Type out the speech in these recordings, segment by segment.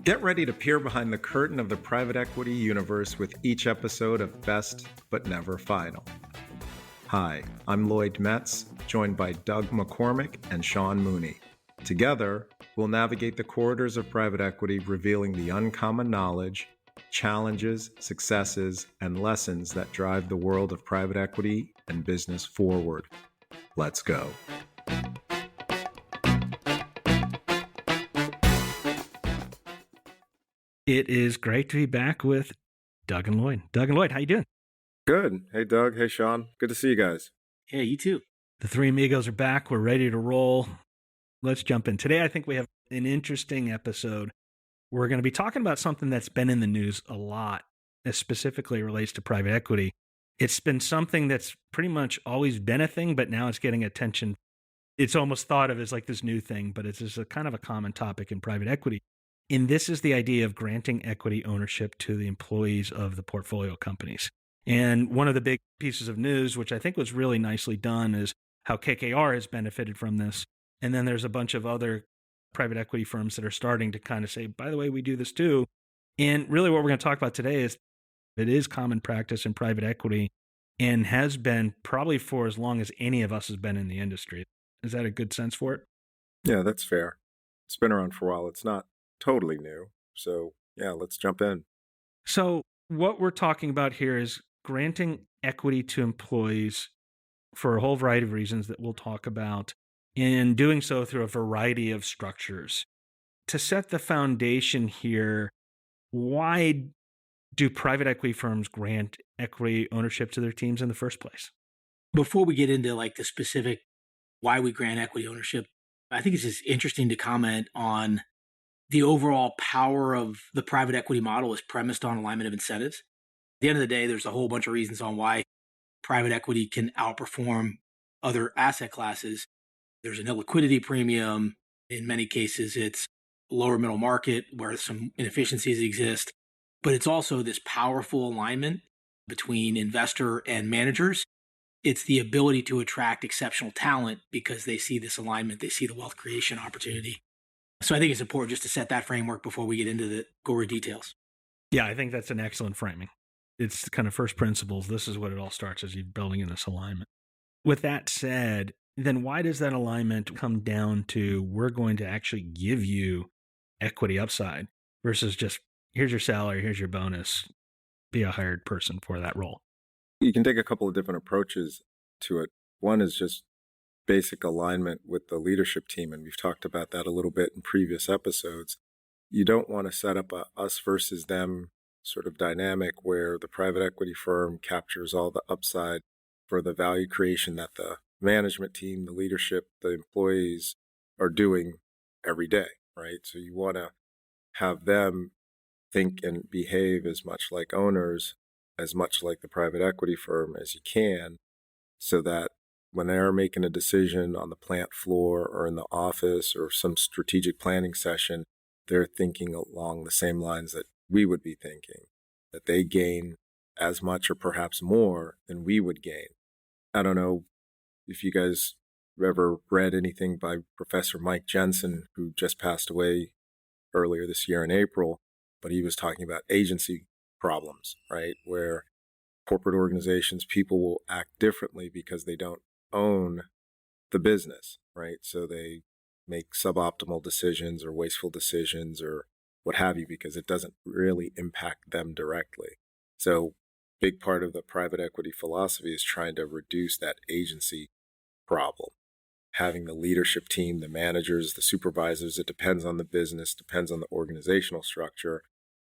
Get ready to peer behind the curtain of the private equity universe with each episode of Best But Never Final. Hi, I'm Lloyd Metz, joined by Doug McCormick and Sean Mooney. Together, we'll navigate the corridors of private equity, revealing the uncommon knowledge, challenges, successes, and lessons that drive the world of private equity and business forward. Let's go. It is great to be back with Doug and Lloyd. Doug and Lloyd, how you doing? Good. Hey, Doug. Hey, Sean. Good to see you guys. Yeah, you too. The three amigos are back. We're ready to roll. Let's jump in. Today, I think we have an interesting episode. We're going to be talking about something that's been in the news a lot, as specifically relates to private equity. It's been something that's pretty much always been a thing, but now it's getting attention. It's almost thought of as like this new thing, but it's just a kind of a common topic in private equity. And this is the idea of granting equity ownership to the employees of the portfolio companies. And one of the big pieces of news, which I think was really nicely done, is how KKR has benefited from this. And then there's a bunch of other private equity firms that are starting to kind of say, by the way, we do this too. And really what we're going to talk about today is it is common practice in private equity and has been probably for as long as any of us has been in the industry. Is that a good sense for it? Yeah, that's fair. It's been around for a while. It's not totally new. So yeah, let's jump in. So what we're talking about here is granting equity to employees for a whole variety of reasons that we'll talk about, and doing so through a variety of structures. To set the foundation here, why do private equity firms grant equity ownership to their teams in the first place? Before we get into like the specific why we grant equity ownership, I think it's just interesting to comment on the overall power of the private equity model is premised on alignment of incentives. At the end of the day, there's a whole bunch of reasons on why private equity can outperform other asset classes. There's an illiquidity premium. In many cases, it's lower middle market where some inefficiencies exist. But it's also this powerful alignment between investor and managers. It's the ability to attract exceptional talent because they see this alignment. They see the wealth creation opportunity. So I think it's important just to set that framework before we get into the gory details. Yeah, I think that's an excellent framing. It's kind of first principles. This is what it all starts as you're building in this alignment. With that said, then why does that alignment come down to we're going to actually give you equity upside versus just here's your salary, here's your bonus, be a hired person for that role? You can take a couple of different approaches to it. One is just basic alignment with the leadership team, and we've talked about that a little bit in previous episodes. You don't want to set up a us versus them sort of dynamic where the private equity firm captures all the upside for the value creation that the management team, the leadership, the employees are doing every day, right? So you want to have them think and behave as much like owners, as much like the private equity firm as you can, so that when they're making a decision on the plant floor or in the office or some strategic planning session, they're thinking along the same lines that we would be thinking, that they gain as much or perhaps more than we would gain. I don't know if you guys ever read anything by Professor Mike Jensen, who just passed away earlier this year in April, but he was talking about agency problems, right? Where corporate organizations, people will act differently because they don't own the business, right? So they make suboptimal decisions or wasteful decisions or what have you because it doesn't really impact them directly. So big part of the private equity philosophy is trying to reduce that agency problem. Having the leadership team, the managers, the supervisors, it depends on the business, depends on the organizational structure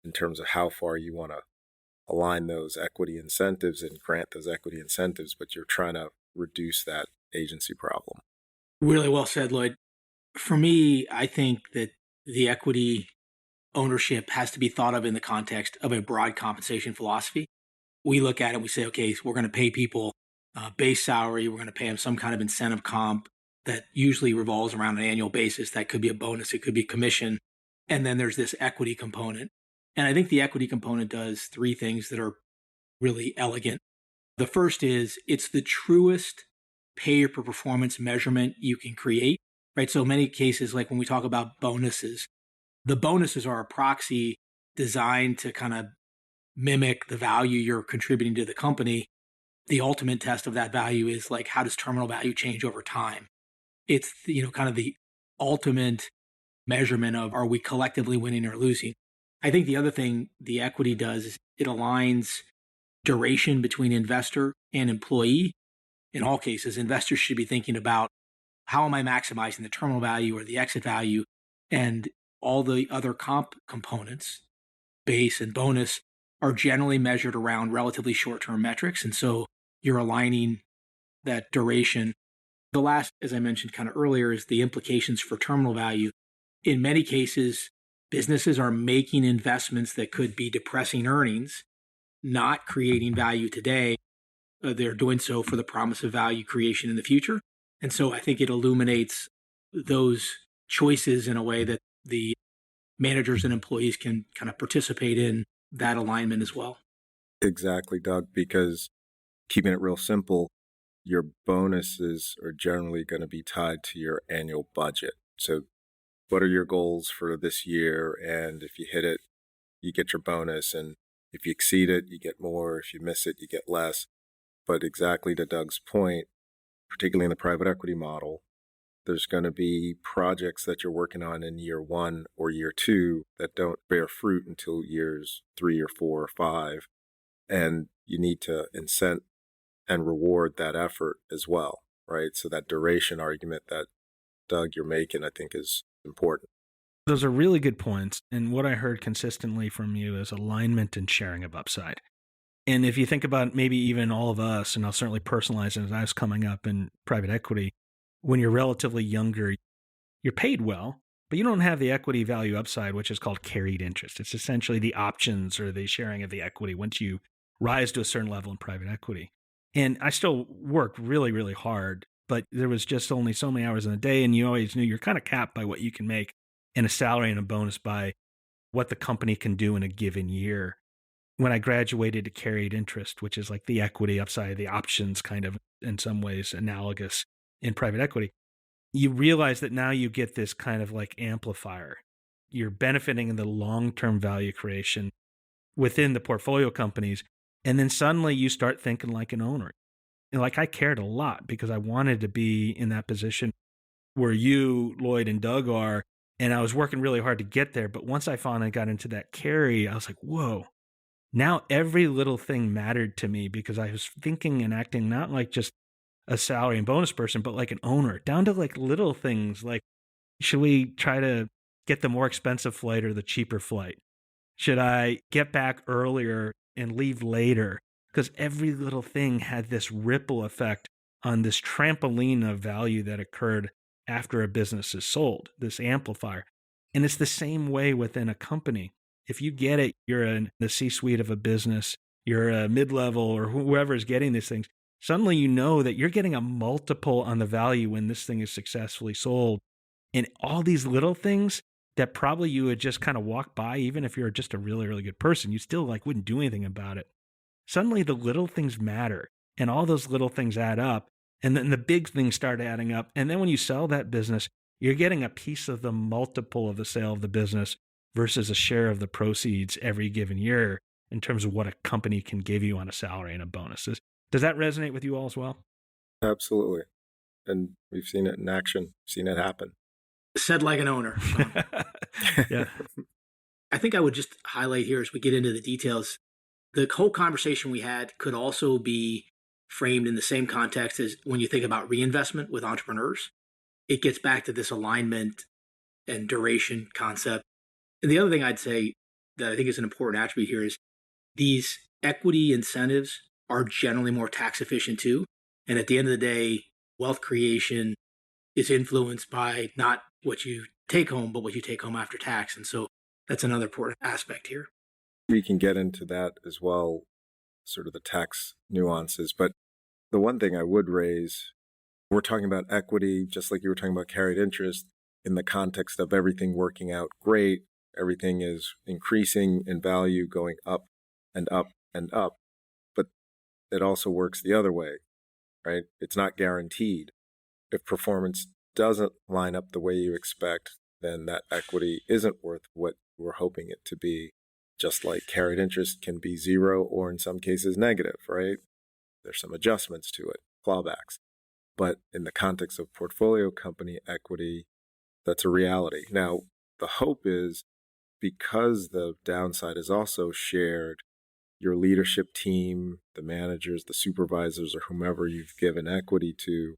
in terms of how far you want to align those equity incentives and grant those equity incentives, but you're trying to reduce that agency problem. Really well said, Lloyd. For me, I think that the equity ownership has to be thought of in the context of a broad compensation philosophy. We look at it and we say, okay, so we're going to pay people base salary. We're going to pay them some kind of incentive comp that usually revolves around an annual basis. That could be a bonus. It could be commission. And then there's this equity component. And I think the equity component does three things that are really elegant. The first is it's the truest pay per performance measurement you can create, right? So many cases, like when we talk about bonuses, the bonuses are a proxy designed to kind of mimic the value you're contributing to the company. The ultimate test of that value is like, how does terminal value change over time? It's, kind of the ultimate measurement of, are we collectively winning or losing? I think the other thing the equity does is it aligns duration between investor and employee. In all cases, investors should be thinking about, how am I maximizing the terminal value or the exit value? And all the other comp components, base and bonus, are generally measured around relatively short-term metrics. And so you're aligning that duration. The last, as I mentioned kind of earlier, is the implications for terminal value. In many cases, businesses are making investments that could be depressing earnings, not creating value today. They're doing so for the promise of value creation in the future. And so I think it illuminates those choices in a way that the managers and employees can kind of participate in that alignment as well. Exactly, Doug, because keeping it real simple, your bonuses are generally going to be tied to your annual budget. So what are your goals for this year? And if you hit it, you get your bonus. And if you exceed it, you get more. If you miss it, you get less. But exactly to Doug's point, particularly in the private equity model, there's going to be projects that you're working on in year 1 or year 2 that don't bear fruit until years 3 or 4 or 5. And you need to incent and reward that effort as well, right? So that duration argument that, Doug, you're making, I think is important. Those are really good points. And what I heard consistently from you is alignment and sharing of upside. And if you think about maybe even all of us, and I'll certainly personalize it as I was coming up in private equity, when you're relatively younger, you're paid well, but you don't have the equity value upside, which is called carried interest. It's essentially the options or the sharing of the equity once you rise to a certain level in private equity. And I still worked really, really hard, but there was just only so many hours in a day. And you always knew you're kind of capped by what you can make in a salary and a bonus by what the company can do in a given year. When I graduated to carried interest, which is like the equity upside, the options kind of in some ways analogous in private equity, you realize that now you get this kind of like amplifier. You're benefiting in the long-term value creation within the portfolio companies. And then suddenly you start thinking like an owner. And like I cared a lot because I wanted to be in that position where you, Lloyd, and Doug are. And I was working really hard to get there. But once I finally got into that carry, I was like, whoa. Now every little thing mattered to me because I was thinking and acting not like just a salary and bonus person, but like an owner, down to like little things like, should we try to get the more expensive flight or the cheaper flight? Should I get back earlier and leave later? Because every little thing had this ripple effect on this trampoline of value that occurred after a business is sold, this amplifier. And it's the same way within a company. If you get it, you're in the C-suite of a business, you're a mid-level or whoever is getting these things, suddenly you know that you're getting a multiple on the value when this thing is successfully sold. And all these little things that probably you would just kind of walk by, even if you're just a really, really good person, you still like wouldn't do anything about it. Suddenly the little things matter and all those little things add up. And then the big things start adding up. And then when you sell that business, you're getting a piece of the multiple of the sale of the business versus a share of the proceeds every given year in terms of what a company can give you on a salary and a bonus. Does that resonate with you all as well? Absolutely. And we've seen it in action, seen it happen. Said like an owner, Sean. Yeah. I think I would just highlight here as we get into the details, the whole conversation we had could also be framed in the same context as when you think about reinvestment with entrepreneurs. It gets back to this alignment and duration concept. And the other thing I'd say that I think is an important attribute here is these equity incentives are generally more tax efficient too. And at the end of the day, wealth creation is influenced by not what you take home, but what you take home after tax. And so that's another important aspect here. We can get into that as well, sort of the tax nuances. But the one thing I would raise, we're talking about equity, just like you were talking about carried interest, in the context of everything working out great. Everything is increasing in value, going up and up and up. But it also works the other way. right? It's not guaranteed. If performance doesn't line up the way you expect, then that equity isn't worth what we're hoping it to be. Just like carried interest can be zero or in some cases negative, right? There's some adjustments to it, clawbacks. But in the context of portfolio company equity, that's a reality. Now, the hope is because the downside is also shared, your leadership team, the managers, the supervisors, or whomever you've given equity to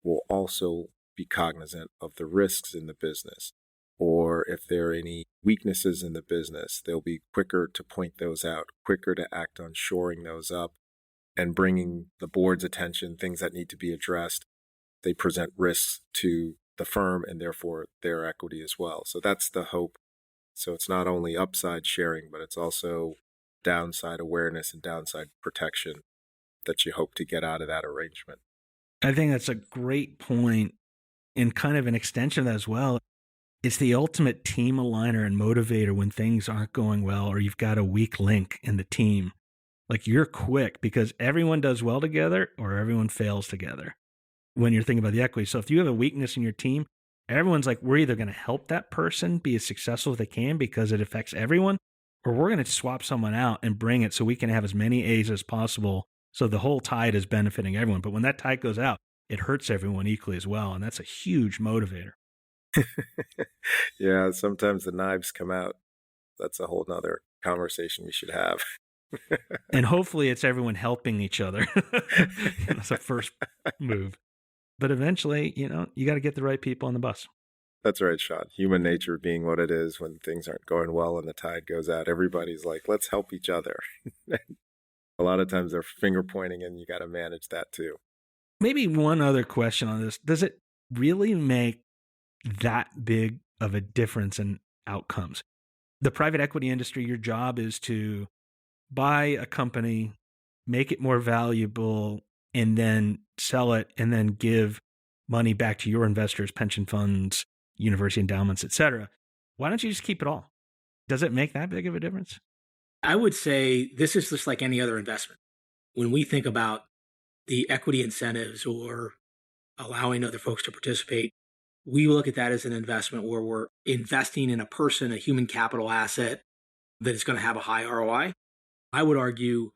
will also be cognizant of the risks in the business. Or if there are any weaknesses in the business, they'll be quicker to point those out, quicker to act on shoring those up and bringing the board's attention, things that need to be addressed. They present risks to the firm and therefore their equity as well. So that's the hope. So it's not only upside sharing, but it's also downside awareness and downside protection that you hope to get out of that arrangement. I think that's a great point and kind of an extension of that as well. It's the ultimate team aligner and motivator when things aren't going well or you've got a weak link in the team. Like you're quick because everyone does well together or everyone fails together when you're thinking about the equity. So if you have a weakness in your team, everyone's like, we're either going to help that person be as successful as they can because it affects everyone, or we're going to swap someone out and bring it so we can have as many A's as possible. So the whole tide is benefiting everyone. But when that tide goes out, it hurts everyone equally as well. And that's a huge motivator. Yeah, sometimes the knives come out. That's a whole nother conversation we should have. And hopefully it's everyone helping each other. That's a first move. But eventually, you got to get the right people on the bus. That's right, Sean. Human nature being what it is, when things aren't going well and the tide goes out, everybody's like, let's help each other. A lot of times they're finger pointing and you got to manage that too. Maybe one other question on this. Does it really make that big of a difference in outcomes? The private equity industry, your job is to buy a company, make it more valuable, and then sell it and then give money back to your investors, pension funds, university endowments, etc. Why don't you just keep it all? Does it make that big of a difference? I would say this is just like any other investment. When we think about the equity incentives or allowing other folks to participate, we look at that as an investment where we're investing in a person, a human capital asset that is going to have a high ROI. I would argue,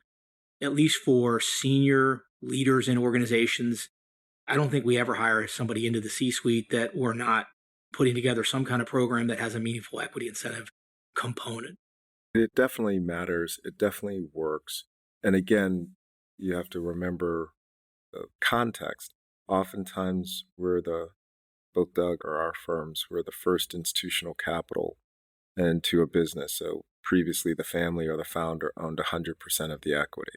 at least for senior leaders in organizations, I don't think we ever hire somebody into the C-suite that we're not putting together some kind of program that has a meaningful equity incentive component. It definitely matters. It definitely works. And again, you have to remember the context. Oftentimes, both Doug or our firms, we're the first institutional capital into a business. So previously, the family or the founder owned 100% of the equity.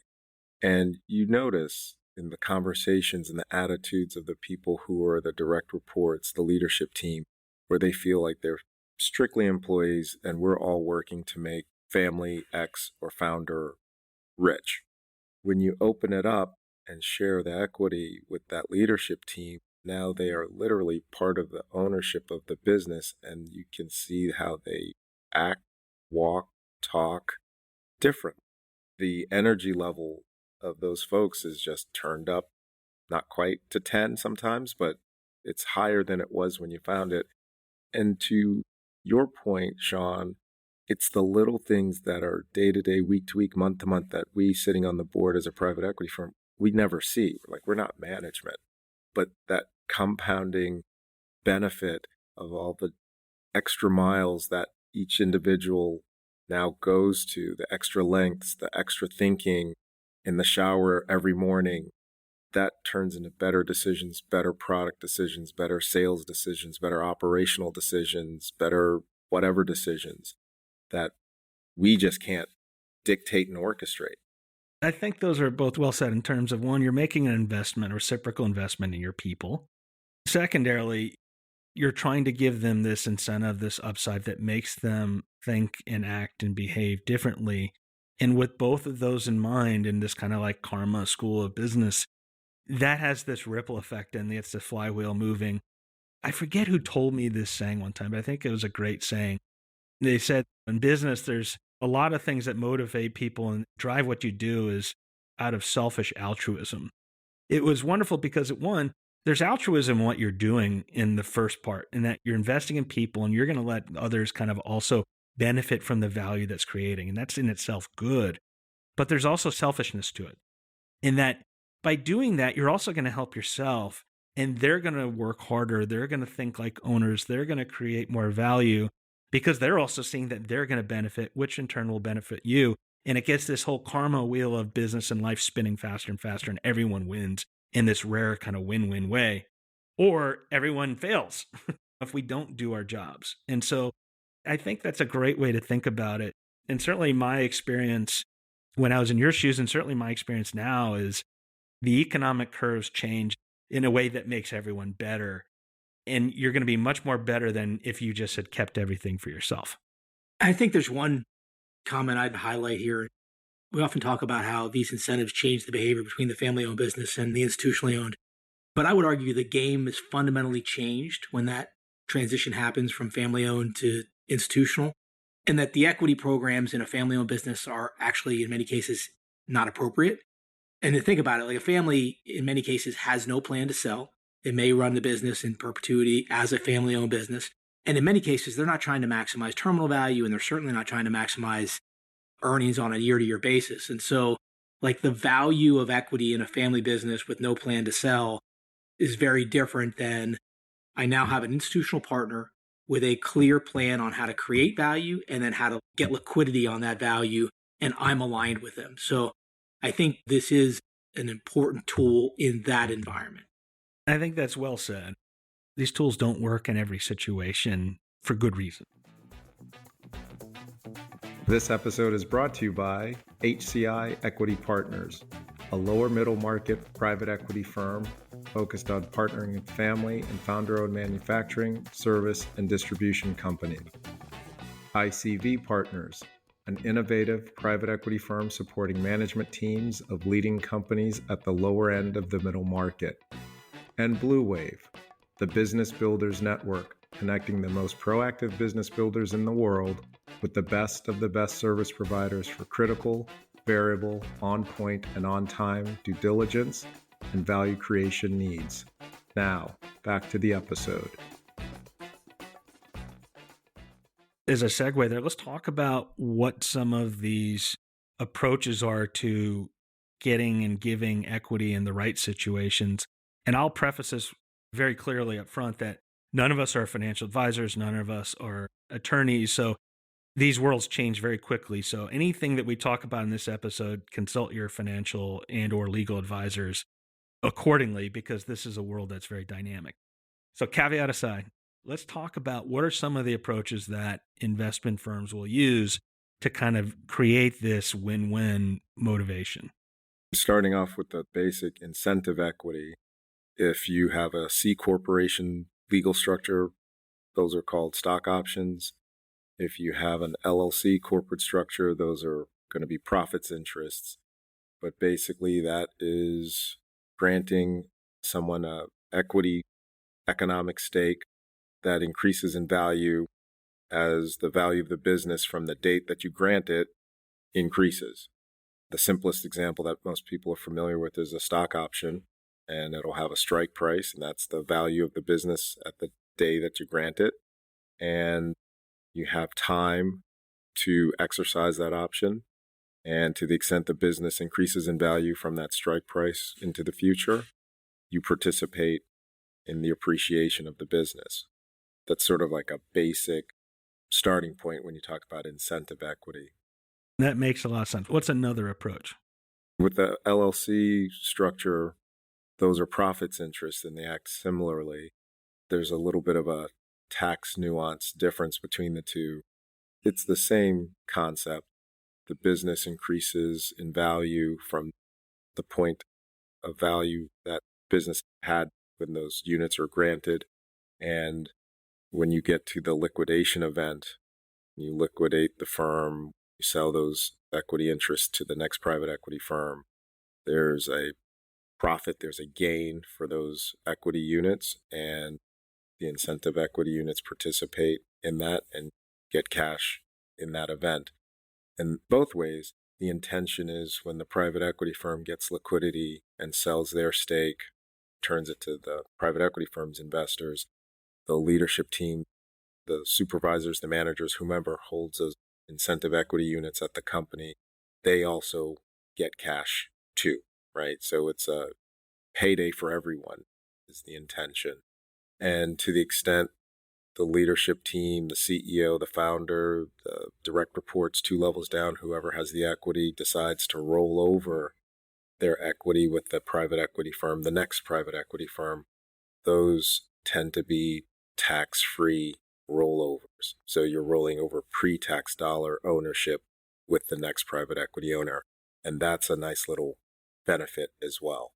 And you notice in the conversations and the attitudes of the people who are the direct reports, the leadership team, where they feel like they're strictly employees and we're all working to make family X or founder rich. When you open it up and share the equity with that leadership team, now they are literally part of the ownership of the business, and you can see how they act, walk, talk different. The energy level of those folks is just turned up, not quite to 10 sometimes, but it's higher than it was when you found it. And to your point, Sean, it's the little things that are day to day, week to week, month to month that we sitting on the board as a private equity firm, we never see. We're not management, but that compounding benefit of all the extra miles that each individual now goes to, the extra lengths, the extra thinking in the shower every morning, that turns into better decisions, better product decisions, better sales decisions, better operational decisions, better whatever decisions that we just can't dictate and orchestrate. I think those are both well said in terms of, one, you're making an investment, a reciprocal investment in your people. Secondarily, you're trying to give them this incentive, this upside that makes them think and act and behave differently. And with both of those in mind, in this kind of like karma school of business, that has this ripple effect and it's the flywheel moving. I forget who told me this saying one time, but I think it was a great saying. They said in business, there's a lot of things that motivate people and drive what you do is out of selfish altruism. it was wonderful because one, there's altruism in what you're doing in the first part, in that you're investing in people and you're going to let others kind of also benefit from the value that's creating. And that's in itself good. But there's also selfishness to it, in that by doing that, you're also going to help yourself, and they're going to work harder. They're going to think like owners. They're going to create more value because they're also seeing that they're going to benefit, which in turn will benefit you. And it gets this whole karma wheel of business and life spinning faster and faster, and everyone wins in this rare kind of win-win way. Or everyone fails if we don't do our jobs. And so I think that's a great way to think about it. And certainly my experience when I was in your shoes, and certainly my experience now, is the economic curves change in a way that makes everyone better. And you're going to be much more better than if you just had kept everything for yourself. I think there's one comment I'd highlight here. We often talk about how these incentives change the behavior between the family-owned business and the institutionally owned. But I would argue the game is fundamentally changed when that transition happens from family-owned to institutional, and that the equity programs in a family-owned business are actually, in many cases, not appropriate. And to think about it, like a family, in many cases, has no plan to sell. It may run the business in perpetuity as a family-owned business. And in many cases, they're not trying to maximize terminal value, and they're certainly not trying to maximize earnings on a year-to-year basis. And so, like, the value of equity in a family business with no plan to sell is very different than I now have an institutional partner with a clear plan on how to create value and then how to get liquidity on that value, and I'm aligned with them. So I think this is an important tool in that environment. I think that's well said. These tools don't work in every situation for good reason. This episode is brought to you by HCI Equity Partners, a lower middle market private equity firm focused on partnering with family and founder-owned manufacturing, service, and distribution company. ICV Partners, an innovative private equity firm supporting management teams of leading companies at the lower end of the middle market. And Blue Wave, the business builders network, connecting the most proactive business builders in the world with the best of the best service providers for critical, variable, on-point, and on-time due diligence and value creation needs. Now, back to the episode. As a segue there, let's talk about what some of these approaches are to getting and giving equity in the right situations. And I'll preface this very clearly up front that none of us are financial advisors, none of us are attorneys, so these worlds change very quickly. So anything that we talk about in this episode, consult your financial and or legal advisors accordingly, because this is a world that's very dynamic. So caveat aside, let's talk about what are some of the approaches that investment firms will use to kind of create this win-win motivation. Starting off with the basic incentive equity, if you have a C corporation legal structure, those are called stock options. If you have an LLC corporate structure, those are going to be profits interests. But basically that is granting someone a equity economic stake that increases in value as the value of the business from the date that you grant it increases. The simplest example that most people are familiar with is a stock option, and it'll have a strike price, and that's the value of the business at the day that you grant it. And you have time to exercise that option. And to the extent the business increases in value from that strike price into the future, you participate in the appreciation of the business. That's sort of like a basic starting point when you talk about incentive equity. That makes a lot of sense. What's another approach? With the LLC structure, those are profits interests and they act similarly. There's a little bit of a tax nuance difference between the two. It's the same concept. The business increases in value from the point of value that business had when those units are granted. And when you get to the liquidation event, you liquidate the firm, you sell those equity interests to the next private equity firm. There's a profit, there's a gain for those equity units, and the incentive equity units participate in that and get cash in that event. And both ways, the intention is when the private equity firm gets liquidity and sells their stake, turns it to the private equity firm's investors, the leadership team, the supervisors, the managers, whomever holds those incentive equity units at the company, they also get cash too, right? So it's a payday for everyone is the intention. And to the extent the leadership team, the CEO, the founder, the direct reports 2 levels down, whoever has the equity decides to roll over their equity with the private equity firm, the next private equity firm, those tend to be tax-free rollovers. So you're rolling over pre-tax dollar ownership with the next private equity owner. And that's a nice little benefit as well.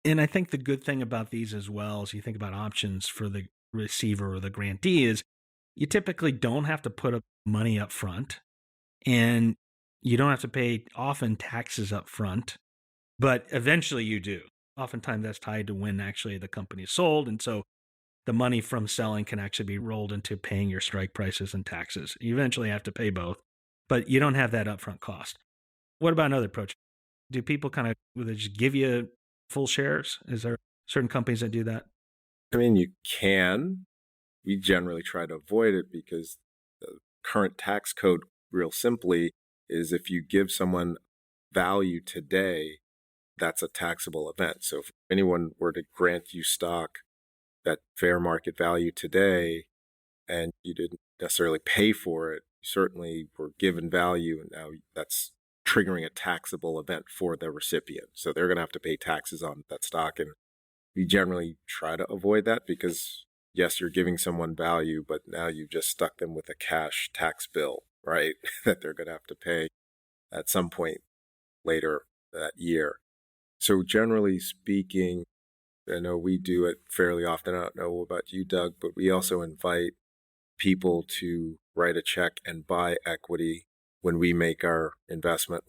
And I think the good thing about these as well, as you think about options for the receiver or the grantee, is you typically don't have to put up money up front, and you don't have to pay often taxes up front, but eventually you do. Oftentimes that's tied to when actually the company is sold. And so the money from selling can actually be rolled into paying your strike prices and taxes. You eventually have to pay both, but you don't have that upfront cost. What about another approach? Do people will they just give you full shares? Is there certain companies that do that? I mean, you can. We generally try to avoid it because the current tax code, real simply, is if you give someone value today, that's a taxable event. So if anyone were to grant you stock at fair market value today and you didn't necessarily pay for it, you certainly were given value, and now that's triggering a taxable event for the recipient. So they're going to have to pay taxes on that stock. And we generally try to avoid that because, yes, you're giving someone value, but now you've just stuck them with a cash tax bill, right? that they're going to have to pay at some point later that year. So generally speaking, I know we do it fairly often. I don't know about you, Doug, but we also invite people to write a check and buy equity when we make our investment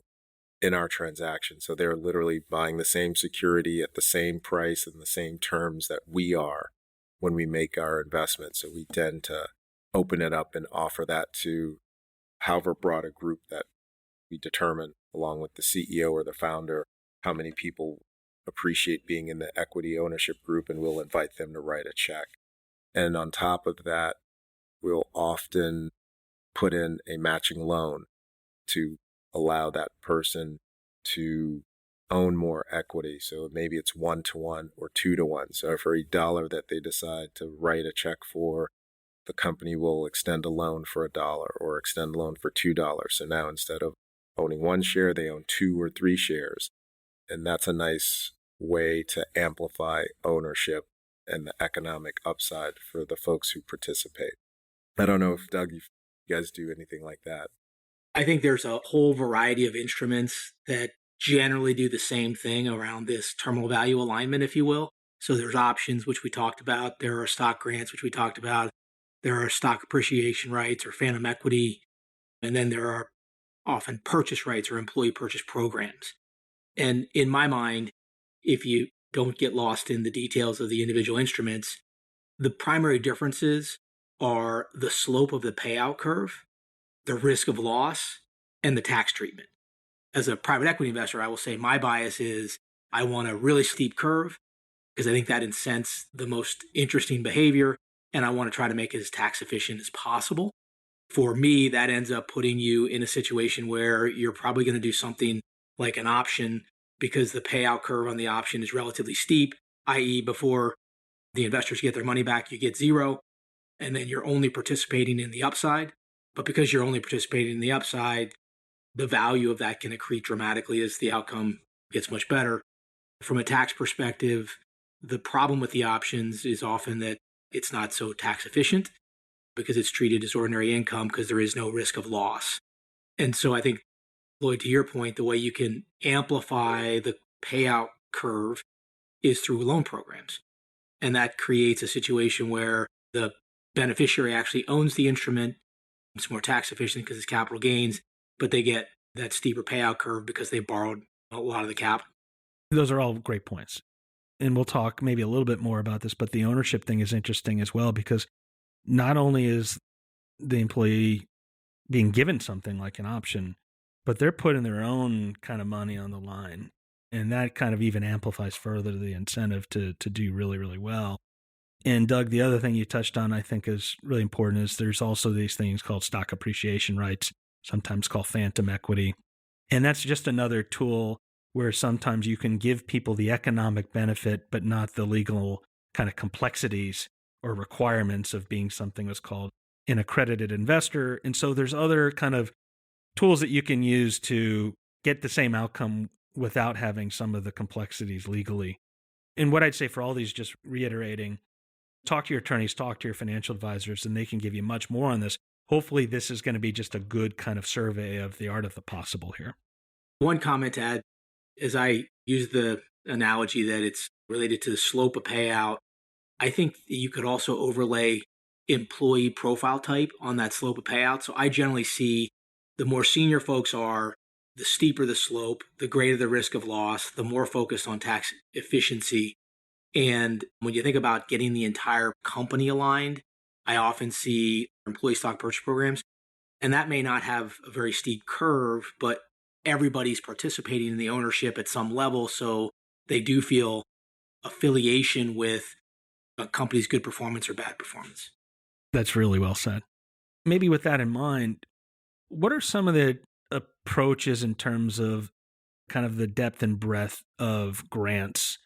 in our transaction. So they're literally buying the same security at the same price and the same terms that we are when we make our investment. So we tend to open it up and offer that to however broad a group that we determine, along with the CEO or the founder, how many people appreciate being in the equity ownership group, and we'll invite them to write a check. And on top of that, we'll often put in a matching loan to allow that person to own more equity. So maybe it's 1-to-1 or 2-to-1. So for every $1 that they decide to write a check for, the company will extend a loan for $1 or extend a loan for $2. So now instead of owning 1 share, they own 2 or 3 shares. And that's a nice way to amplify ownership and the economic upside for the folks who participate. I don't know if, Doug, you guys do anything like that. I think there's a whole variety of instruments that generally do the same thing around this terminal value alignment, if you will. So there's options, which we talked about. There are stock grants, which we talked about. There are stock appreciation rights or phantom equity. And then there are often purchase rights or employee purchase programs. And in my mind, if you don't get lost in the details of the individual instruments, the primary differences are the slope of the payout curve, the risk of loss, and the tax treatment. As a private equity investor, I will say my bias is I want a really steep curve because I think that incents the most interesting behavior, and I want to try to make it as tax efficient as possible. For me, that ends up putting you in a situation where you're probably going to do something like an option because the payout curve on the option is relatively steep, i.e. before the investors get their money back, you get 0, and then you're only participating in the upside. But because you're only participating in the upside, the value of that can accrete dramatically as the outcome gets much better. From a tax perspective, the problem with the options is often that it's not so tax efficient because it's treated as ordinary income because there is no risk of loss. And so I think, Lloyd, to your point, the way you can amplify the payout curve is through loan programs. And that creates a situation where the beneficiary actually owns the instrument. It's more tax efficient because it's capital gains, but they get that steeper payout curve because they borrowed a lot of the capital. Those are all great points. And we'll talk maybe a little bit more about this, but the ownership thing is interesting as well because not only is the employee being given something like an option, but they're putting their own kind of money on the line. And that kind of even amplifies further the incentive to do really, really well. And Doug, the other thing you touched on, I think is really important, is there's also these things called stock appreciation rights, sometimes called phantom equity. And that's just another tool where sometimes you can give people the economic benefit, but not the legal kind of complexities or requirements of being something that's called an accredited investor. And so there's other kind of tools that you can use to get the same outcome without having some of the complexities legally. And what I'd say for all these, just reiterating, talk to your attorneys, talk to your financial advisors, and they can give you much more on this. Hopefully this is going to be just a good kind of survey of the art of the possible here. One comment to add, as I use the analogy that it's related to the slope of payout, I think you could also overlay employee profile type on that slope of payout. So I generally see the more senior folks are, the steeper the slope, the greater the risk of loss, the more focused on tax efficiency. And when you think about getting the entire company aligned, I often see employee stock purchase programs, and that may not have a very steep curve, but everybody's participating in the ownership at some level. So they do feel affiliation with a company's good performance or bad performance. That's really well said. Maybe with that in mind, what are some of the approaches in terms of kind of the depth and breadth of grants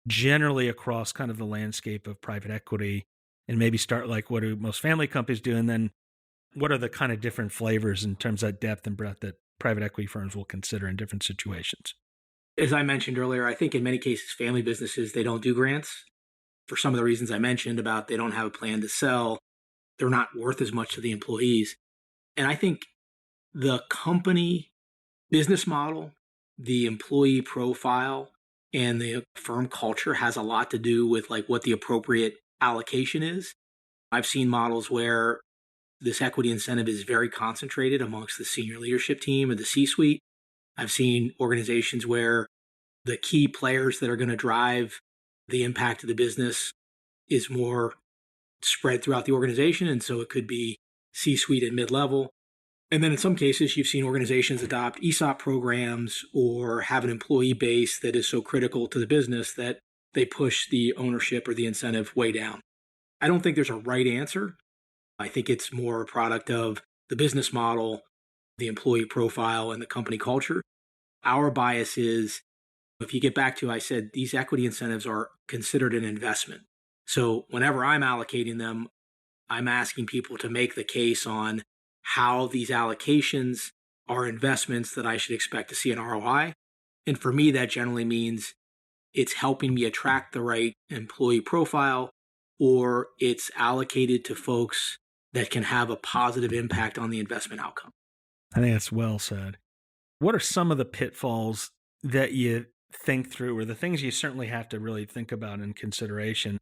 generally across kind of the landscape of private equity? And maybe start like, what do most family companies do? And then what are the kind of different flavors in terms of depth and breadth that private equity firms will consider in different situations? As I mentioned earlier, I think in many cases, family businesses, they don't do grants for some of the reasons I mentioned about they don't have a plan to sell. They're not worth as much to the employees. And I think the company business model, the employee profile, and the firm culture has a lot to do with like what the appropriate allocation is. I've seen models where this equity incentive is very concentrated amongst the senior leadership team or the C-suite. I've seen organizations where the key players that are going to drive the impact of the business is more spread throughout the organization. And so it could be C-suite and mid-level. And then in some cases, you've seen organizations adopt ESOP programs or have an employee base that is so critical to the business that they push the ownership or the incentive way down. I don't think there's a right answer. I think it's more a product of the business model, the employee profile, and the company culture. Our bias is, if you get back to, I said, these equity incentives are considered an investment. So whenever I'm allocating them, I'm asking people to make the case on how these allocations are investments that I should expect to see an ROI. And for me, that generally means it's helping me attract the right employee profile, or it's allocated to folks that can have a positive impact on the investment outcome. I think that's well said. What are some of the pitfalls that you think through, or the things you certainly have to really think about in consideration?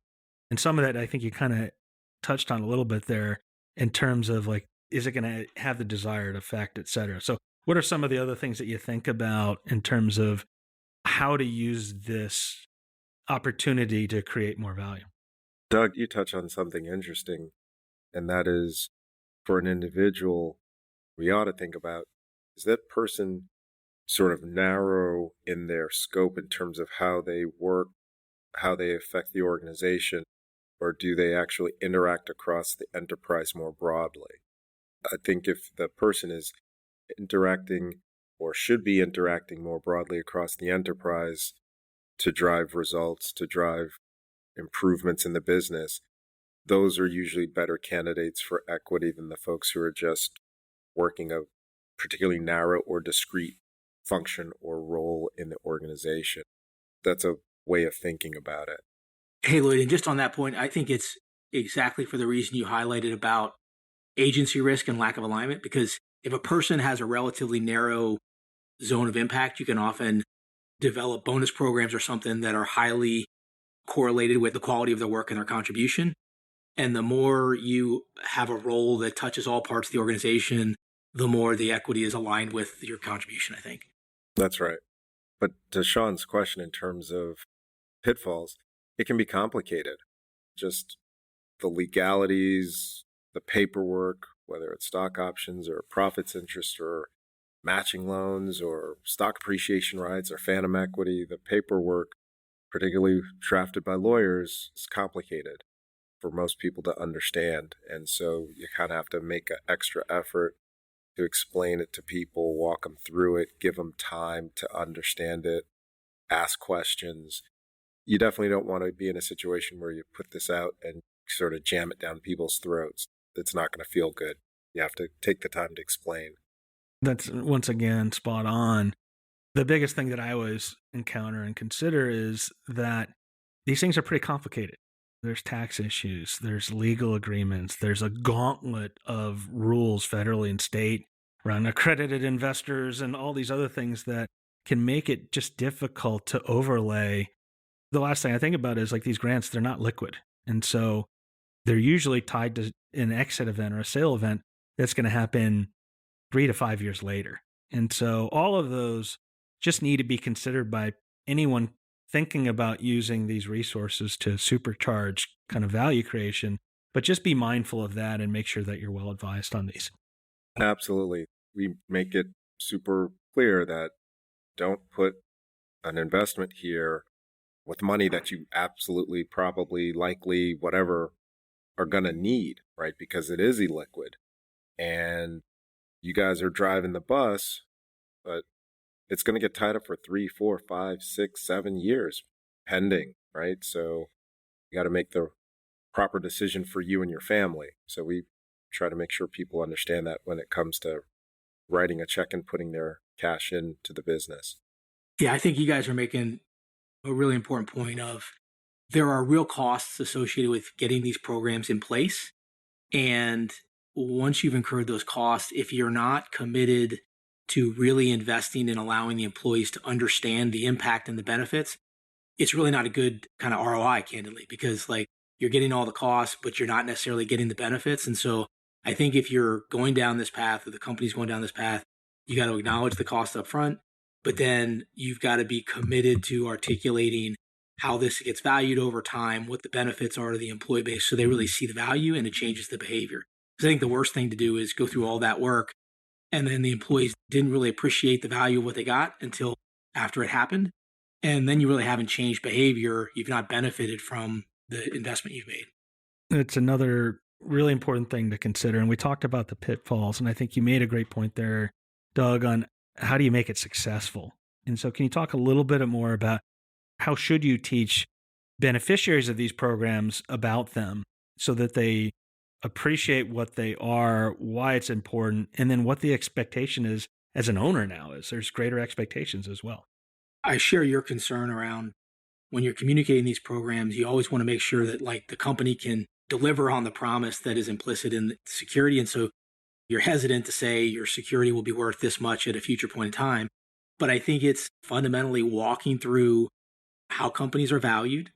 And some of that I think you kind of touched on a little bit there in terms of like, is it going to have the desired effect, et cetera? So what are some of the other things that you think about in terms of how to use this opportunity to create more value? Doug, you touch on something interesting, and that is, for an individual, we ought to think about, is that person sort of narrow in their scope in terms of how they work, how they affect the organization, or do they actually interact across the enterprise more broadly? I think if the person is interacting or should be interacting more broadly across the enterprise to drive results, to drive improvements in the business, those are usually better candidates for equity than the folks who are just working a particularly narrow or discrete function or role in the organization. That's a way of thinking about it. Hey, Lloyd, and just on that point, I think it's exactly for the reason you highlighted about agency risk and lack of alignment, because if a person has a relatively narrow zone of impact, you can often develop bonus programs or something that are highly correlated with the quality of their work and their contribution. And the more you have a role that touches all parts of the organization, the more the equity is aligned with your contribution, I think. That's right. But to Sean's question in terms of pitfalls, it can be complicated. Just the legalities, the paperwork, whether it's stock options or profits interest or matching loans or stock appreciation rights or phantom equity, the paperwork, particularly drafted by lawyers, is complicated for most people to understand. And so you kind of have to make an extra effort to explain it to people, walk them through it, give them time to understand it, ask questions. You definitely don't want to be in a situation where you put this out and sort of jam it down people's throats. It's not going to feel good. You have to take the time to explain. That's, once again, spot on. The biggest thing that I always encounter and consider is that these things are pretty complicated. There's tax issues, there's legal agreements, there's a gauntlet of rules federally and state around accredited investors and all these other things that can make it just difficult to overlay. The last thing I think about is like these grants, they're not liquid. And so they're usually tied to an exit event or a sale event that's going to happen 3 to 5 years later. And so all of those just need to be considered by anyone thinking about using these resources to supercharge kind of value creation, but just be mindful of that and make sure that you're well advised on these. Absolutely. We make it super clear that don't put an investment here with money that you absolutely, probably, likely, whatever, are going to need, right? Because it is illiquid. And you guys are driving the bus, but it's going to get tied up for 3, 4, 5, 6, 7 years pending, right? So you got to make the proper decision for you and your family. So we try to make sure people understand that when it comes to writing a check and putting their cash into the business. Yeah, I think you guys are making a really important point of there are real costs associated with getting these programs in place. And once you've incurred those costs, if you're not committed to really investing in allowing the employees to understand the impact and the benefits, it's really not a good kind of ROI, candidly, because like you're getting all the costs, but you're not necessarily getting the benefits. And so I think if you're going down this path or the company's going down this path, you got to acknowledge the cost up front, but then you've got to be committed to articulating how this gets valued over time, what the benefits are to the employee base, so they really see the value and it changes the behavior. Because I think the worst thing to do is go through all that work and then the employees didn't really appreciate the value of what they got until after it happened. And then you really haven't changed behavior. You've not benefited from the investment you've made. It's another really important thing to consider. And we talked about the pitfalls. And I think you made a great point there, Doug, on how do you make it successful? And so can you talk a little bit more about how should you teach beneficiaries of these programs about them so that they appreciate what they are, why it's important, and then what the expectation is as an owner now is. There's greater expectations as well. I share your concern around when you're communicating these programs, you always want to make sure that like the company can deliver on the promise that is implicit in the security. And so you're hesitant to say your security will be worth this much at a future point in time. But I think it's fundamentally walking through how companies are valued,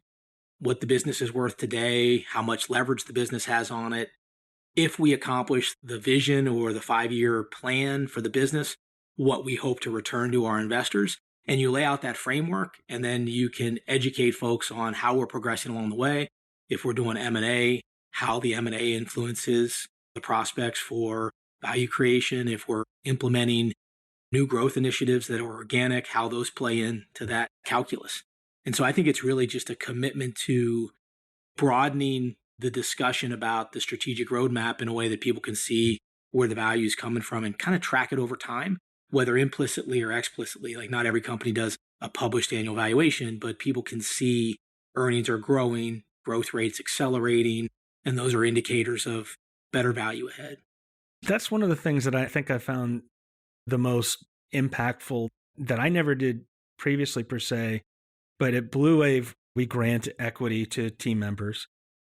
what the business is worth today, how much leverage the business has on it. If we accomplish the vision or the 5-year plan for the business, what we hope to return to our investors. And you lay out that framework, and then you can educate folks on how we're progressing along the way. If we're doing M&A, how the M&A influences the prospects for value creation. If we're implementing new growth initiatives that are organic, how those play into that calculus. And so I think it's really just a commitment to broadening the discussion about the strategic roadmap in a way that people can see where the value is coming from and kind of track it over time, whether implicitly or explicitly. Like not every company does a published annual valuation, but people can see earnings are growing, growth rates accelerating, and those are indicators of better value ahead. That's one of the things that I think I found the most impactful that I never did previously per se, but at Blue Wave, we grant equity to team members.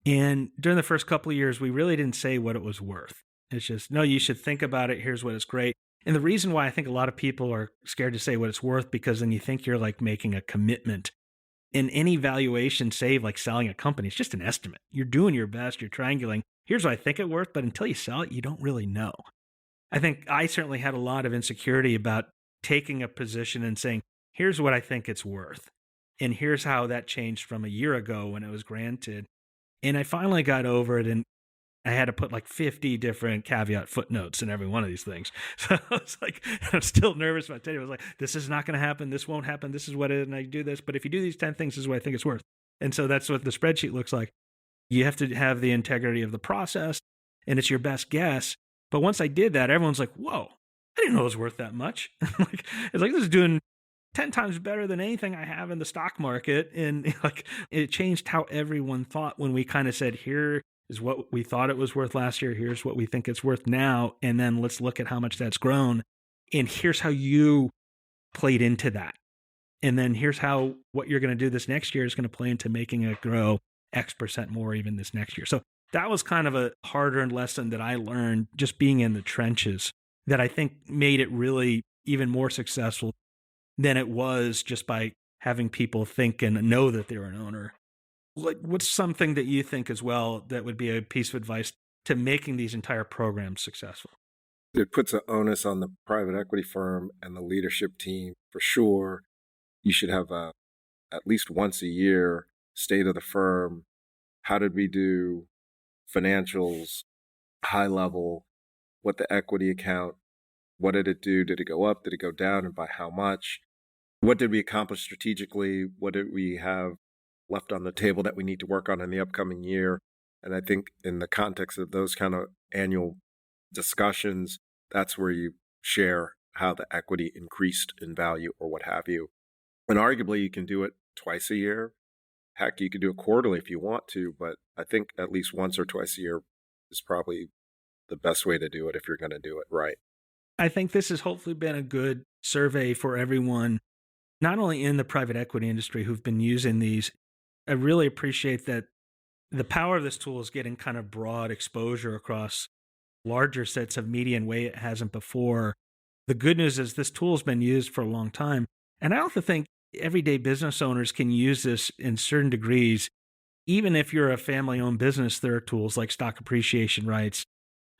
And during the first couple of years, we really didn't say what it was worth. It's just, no, you should think about it. Here's what it's great. And the reason why I think a lot of people are scared to say what it's worth, because then you think you're like making a commitment. In any valuation, save like selling a company, it's just an estimate. You're doing your best. You're triangulating. Here's what I think it's worth, but until you sell it, you don't really know. I think I certainly had a lot of insecurity about taking a position and saying, here's what I think it's worth. And here's how that changed from a year ago when it was granted. And I finally got over it. And I had to put like 50 different caveat footnotes in every one of these things. So I was like, I'm still nervous about it. I was like, this is not going to happen. This won't happen. This is what it is. And I do this. But if you do these 10 things, this is what I think it's worth. And so that's what the spreadsheet looks like. You have to have the integrity of the process, and it's your best guess. But once I did that, everyone's like, whoa, I didn't know it was worth that much. It's like, this is doing 10 times better than anything I have in the stock market. And like, it changed how everyone thought when we kind of said, here is what we thought it was worth last year. Here's what we think it's worth now. And then let's look at how much that's grown. And here's how you played into that. And then here's how what you're going to do this next year is going to play into making it grow X% more even this next year. So that was kind of a hard-earned lesson that I learned just being in the trenches that I think made it really even more successful than it was just by having people think and know that they were an owner. Like, what's something that you think as well that would be a piece of advice to making these entire programs successful? It puts an onus on the private equity firm and the leadership team for sure. You should have at least once a year state of the firm. How did we do? Financials, high level, what the equity account, what did it do? Did it go up? Did it go down? And by how much? What did we accomplish strategically? What did we have left on the table that we need to work on in the upcoming year? And I think in the context of those kind of annual discussions, that's where you share how the equity increased in value or what have you. And arguably you can do it twice a year. Heck, you could do it quarterly if you want to, but I think at least once or twice a year is probably the best way to do it if you're going to do it right. I think this has hopefully been a good survey for everyone, not only in the private equity industry who've been using these. I really appreciate that the power of this tool is getting kind of broad exposure across larger sets of media in a way it hasn't before. The good news is this tool has been used for a long time. And I also think everyday business owners can use this in certain degrees. Even if you're a family-owned business, there are tools like stock appreciation rights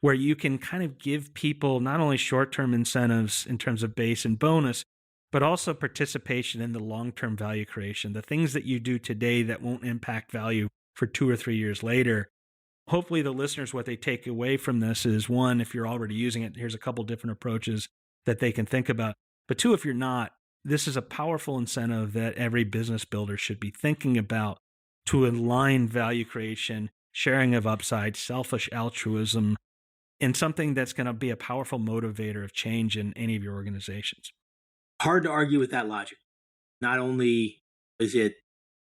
where you can kind of give people not only short-term incentives in terms of base and bonus, but also participation in the long-term value creation, the things that you do today that won't impact value for 2 or 3 years later. Hopefully the listeners, what they take away from this is, one, if you're already using it, here's a couple different approaches that they can think about. But two, if you're not, this is a powerful incentive that every business builder should be thinking about to align value creation, sharing of upside, selfish altruism, and something that's going to be a powerful motivator of change in any of your organizations. Hard to argue with that logic. Not only is it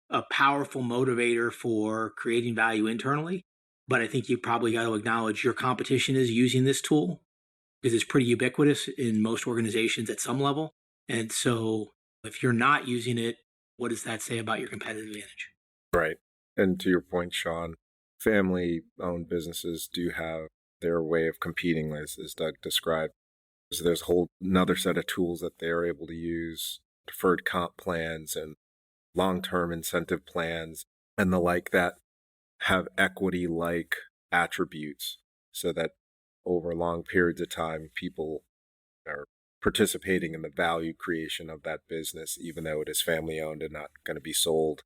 a powerful motivator for creating value internally, but I think you probably got to acknowledge your competition is using this tool because it's pretty ubiquitous in most organizations at some level. And so if you're not using it, what does that say about your competitive advantage? Right. And to your point, Sean, family-owned businesses do have their way of competing, as Doug described. So there's a whole another set of tools that they're able to use, deferred comp plans and long-term incentive plans and the like that have equity-like attributes so that over long periods of time, people are participating in the value creation of that business, even though it is family-owned and not going to be sold.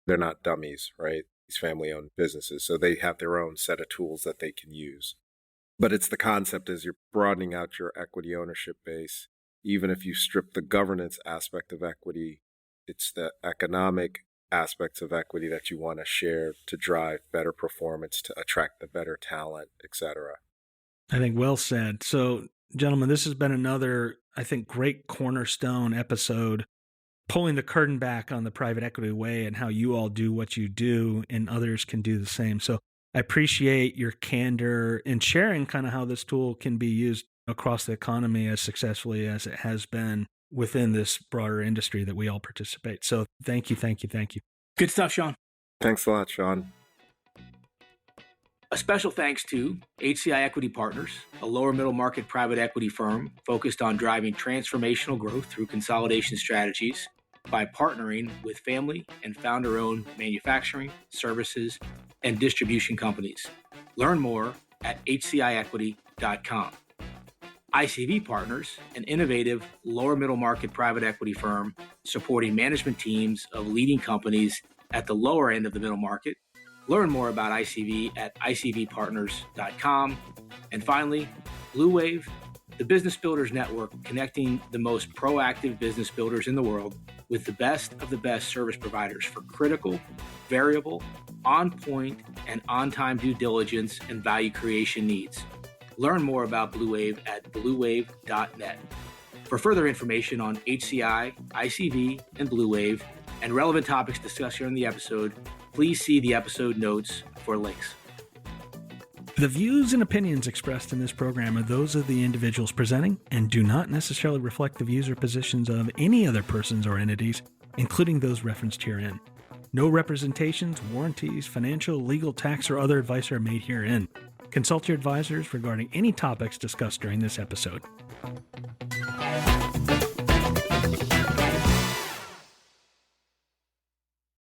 They're not dummies, right? These family-owned businesses. So they have their own set of tools that they can use. But it's the concept as you're broadening out your equity ownership base. Even if you strip the governance aspect of equity, it's the economic aspects of equity that you want to share to drive better performance, to attract the better talent, etc. I think well said. So, gentlemen, this has been another, I think, great cornerstone episode, pulling the curtain back on the private equity way and how you all do what you do and others can do the same. So I appreciate your candor in sharing kind of how this tool can be used across the economy as successfully as it has been within this broader industry that we all participate. So thank you. Good stuff, Sean. Thanks a lot, Sean. A special thanks to HCI Equity Partners, a lower middle market private equity firm focused on driving transformational growth through consolidation strategies by partnering with family and founder-owned manufacturing, services, and distribution companies. Learn more at hciequity.com. ICV Partners, an innovative lower middle market private equity firm supporting management teams of leading companies at the lower end of the middle market Learn more about ICV at icvpartners.com. And finally, Blue Wave, the Business Builders Network, connecting the most proactive business builders in the world with the best of the best service providers for critical, variable, on-point, and on-time due diligence and value creation needs. Learn more about Blue Wave at bluewave.net. For further information on HCI, ICV, and Blue Wave, and relevant topics discussed here in the episode, please see the episode notes for links. The views and opinions expressed in this program are those of the individuals presenting and do not necessarily reflect the views or positions of any other persons or entities, including those referenced herein. No representations, warranties, financial, legal, tax, or other advice are made herein. Consult your advisors regarding any topics discussed during this episode.